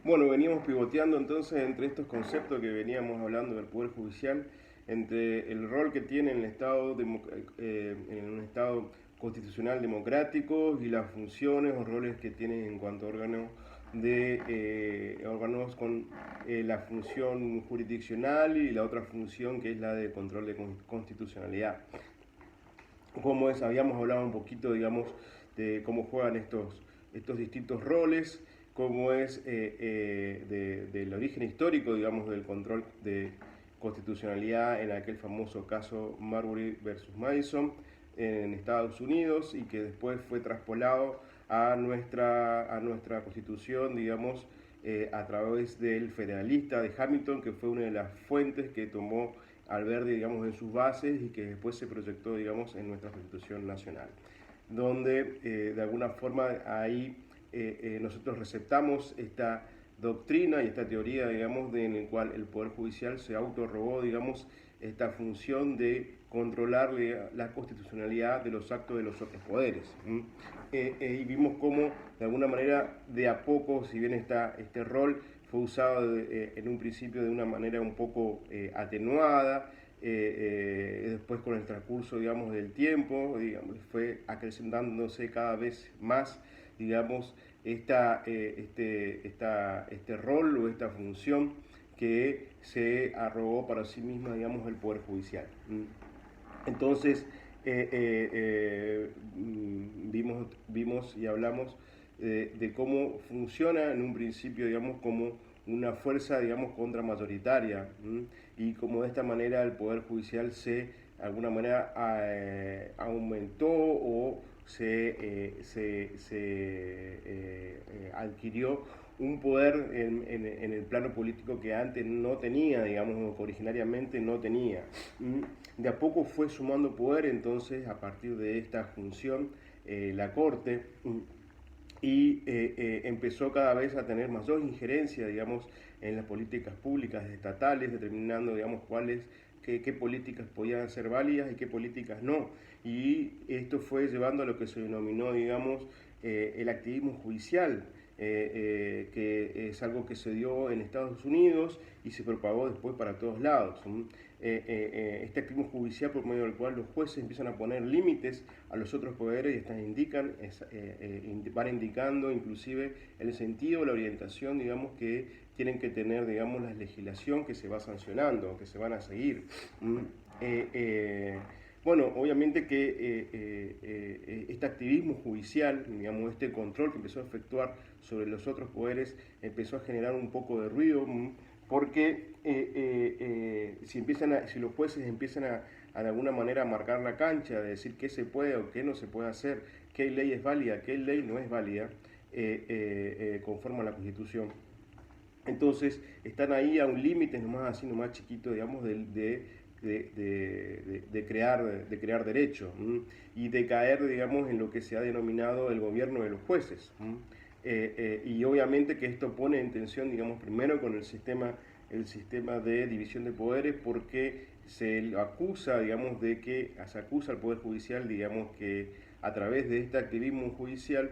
Bueno, veníamos pivoteando entonces entre estos conceptos que veníamos hablando del Poder Judicial, entre el rol que tiene en el Estado, en un Estado constitucional democrático y las funciones o roles que tiene en cuanto a órganos con la función jurisdiccional y la otra función que es la de control de constitucionalidad. Como es, habíamos hablado un poquito, digamos, de cómo juegan estos distintos roles, cómo es del origen histórico, digamos, del control de constitucionalidad en aquel famoso caso Marbury versus Madison en Estados Unidos y que después fue traspolado a nuestra constitución, digamos, a través del Federalista de Hamilton, que fue una de las fuentes que tomó Alberti, digamos, en sus bases y que después se proyectó, digamos, en nuestra Constitución Nacional, donde de alguna forma ahí nosotros receptamos esta doctrina y esta teoría, digamos, en el cual el Poder Judicial se autorrobó, digamos, esta función de controlar la constitucionalidad de los actos de los otros poderes. Y vimos cómo, de alguna manera, de a poco, si bien este rol fue usado en un principio de una manera un poco atenuada, después con el transcurso, digamos, del tiempo, digamos, fue acrecentándose cada vez más, digamos, este rol o esta función que se arrogó para sí misma, digamos, el Poder Judicial. Entonces, vimos y hablamos de cómo funciona en un principio, digamos, como una fuerza, digamos, contramayoritaria, y cómo de esta manera el Poder Judicial de alguna manera, aumentó o adquirió un poder en el plano político que antes no tenía, digamos, o que originariamente no tenía. De a poco fue sumando poder, entonces, a partir de esta función, la Corte, y empezó cada vez a tener mayor injerencia, digamos, en las políticas públicas estatales, determinando, digamos, qué políticas podían ser válidas y qué políticas no. Y esto fue llevando a lo que se denominó, digamos, el activismo judicial, que es algo que se dio en Estados Unidos y se propagó después para todos lados. Este activismo judicial por medio del cual los jueces empiezan a poner límites a los otros poderes y van indicando inclusive el sentido, la orientación, digamos, que tienen que tener, digamos, la legislación que se va sancionando, que se van a seguir. Bueno, obviamente que este activismo judicial, digamos, este control que empezó a efectuar sobre los otros poderes, empezó a generar un poco de ruido, porque si los jueces empiezan de alguna manera a marcar la cancha, de decir qué se puede o qué no se puede hacer, qué ley es válida, qué ley no es válida, conforme a la Constitución. Entonces están ahí a un límite nomás, así nomás chiquito, digamos, de crear derecho, y de caer, digamos, en lo que se ha denominado el gobierno de los jueces. Y obviamente que esto pone en tensión, digamos, primero con el sistema de división de poderes, porque se acusa, digamos, se acusa al Poder Judicial, digamos, que a través de este activismo judicial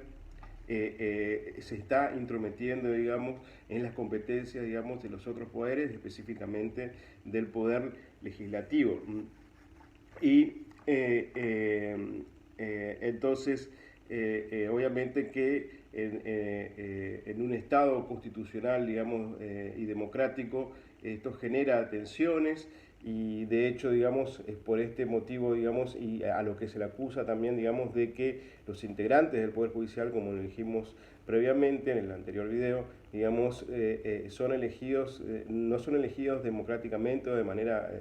se está intrometiendo, digamos, en las competencias, digamos, de los otros poderes, específicamente del poder legislativo. Y entonces, obviamente que en un Estado constitucional, digamos, y democrático, esto genera tensiones y de hecho, digamos, es por este motivo, digamos, y a lo que se le acusa también, digamos, de que los integrantes del Poder Judicial, como lo dijimos previamente en el anterior video, digamos, son elegidos, no son elegidos democráticamente o de manera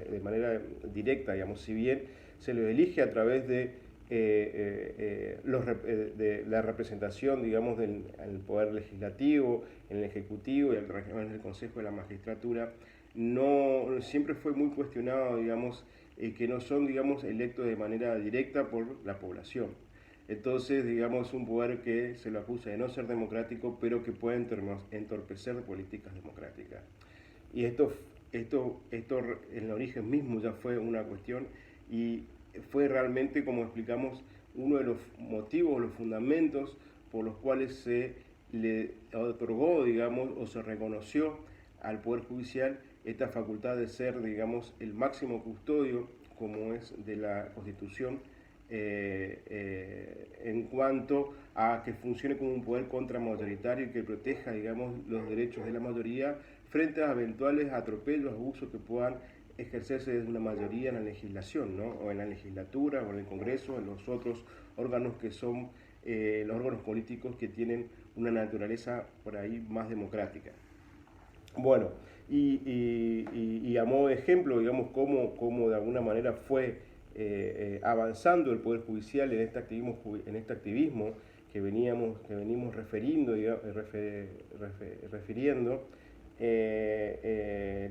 directa, digamos, si bien se los elige a través de la representación, digamos, del poder legislativo, en el ejecutivo y a través del Consejo de la Magistratura, no siempre fue muy cuestionado, digamos, que no son, digamos, electos de manera directa por la población. Entonces, digamos, un poder que se lo acusa de no ser democrático, pero que puede entorpecer políticas democráticas. Y esto en el origen mismo ya fue una cuestión y fue realmente, como explicamos, uno de los motivos, los fundamentos por los cuales se le otorgó, digamos, o se reconoció al Poder Judicial esta facultad de ser, digamos, el máximo custodio, como es de la Constitución, en cuanto a que funcione como un poder contramayoritario y que proteja, digamos, los derechos de la mayoría frente a eventuales atropellos, abusos que puedan ejercerse desde una mayoría en la legislación, ¿no? O en la legislatura, o en el Congreso, en los otros órganos que son los órganos políticos que tienen una naturaleza por ahí más democrática. Bueno, y a modo de ejemplo, digamos, cómo de alguna manera fue avanzando el Poder Judicial en este activismo que venimos refiriendo,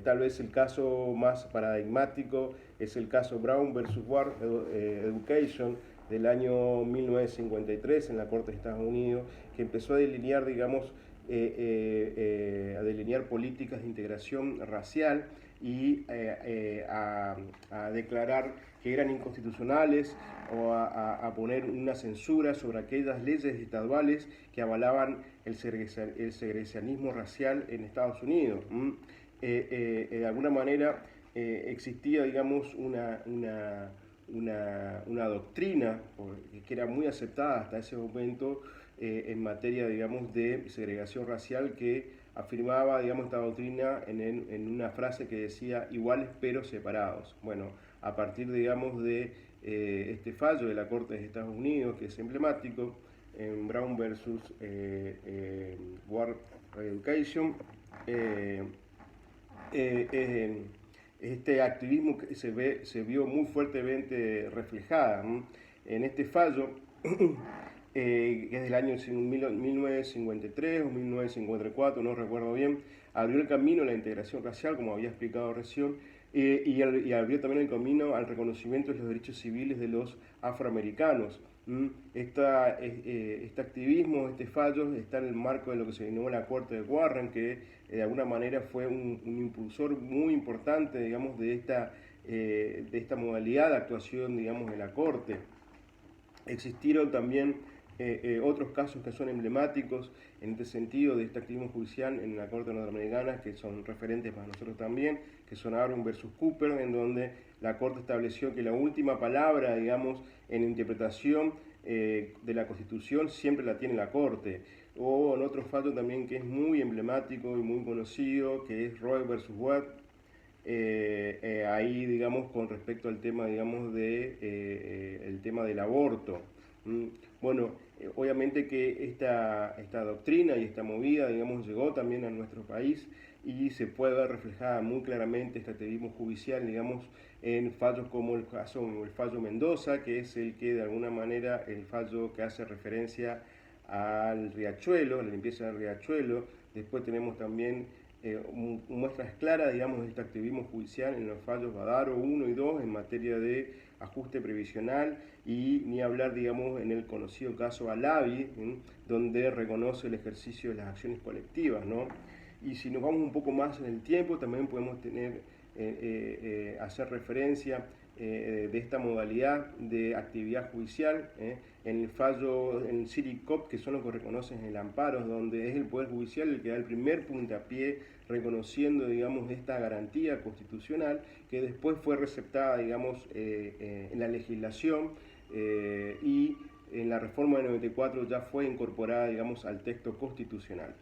tal vez el caso más paradigmático es el caso Brown versus Ward Education del año 1953 en la Corte de Estados Unidos, que empezó a delinear, digamos, a delinear políticas de integración racial y a declarar que eran inconstitucionales o a poner una censura sobre aquellas leyes estaduales que avalaban el segregacionismo racial en Estados Unidos. De alguna manera existía, digamos, una doctrina que era muy aceptada hasta ese momento en materia, digamos, de segregación racial, que afirmaba, digamos, esta doctrina en una frase que decía iguales pero separados. Bueno, a partir, digamos, de este fallo de la Corte de Estados Unidos, que es emblemático, en Brown versus Ward Education, este activismo que se vio muy fuertemente reflejada en este fallo, que es del año 1953 o 1954, no recuerdo bien, abrió el camino a la integración racial, como había explicado recién, y abrió también el camino al reconocimiento de los derechos civiles de los afroamericanos. Este activismo, este fallo, está en el marco de lo que se denominó la Corte de Warren, que de alguna manera fue un impulsor muy importante, digamos, de esta modalidad de actuación, digamos, de la Corte. Existieron también otros casos que son emblemáticos en este sentido de este activismo judicial en la Corte Norteamericana, que son referentes para nosotros también, que son Aaron versus Cooper, en donde la Corte estableció que la última palabra, digamos, en interpretación de la Constitución siempre la tiene la Corte. O en otro fallo también que es muy emblemático y muy conocido, que es Roe versus Wade, ahí, digamos, con respecto al tema, digamos, el tema del aborto. Bueno, obviamente que esta doctrina y esta movida, digamos, llegó también a nuestro país y se puede ver reflejada muy claramente este activismo judicial, digamos, en fallos como el fallo Mendoza, que es el que de alguna manera, el fallo que hace referencia al riachuelo, a la limpieza del riachuelo. Después tenemos también muestras claras, digamos, de este activismo judicial en los fallos Badaro 1 y 2 en materia de ajuste previsional, y ni hablar, digamos, en el conocido caso Alavi, donde reconoce el ejercicio de las acciones colectivas, ¿no? Y si nos vamos un poco más en el tiempo, también podemos hacer referencia de esta modalidad de actividad judicial en el fallo, en el CIRICOP, que son los que reconocen el amparo, donde es el Poder Judicial el que da el primer puntapié reconociendo, digamos, esta garantía constitucional que después fue receptada, digamos, en la legislación y en la reforma del 94 ya fue incorporada, digamos, al texto constitucional.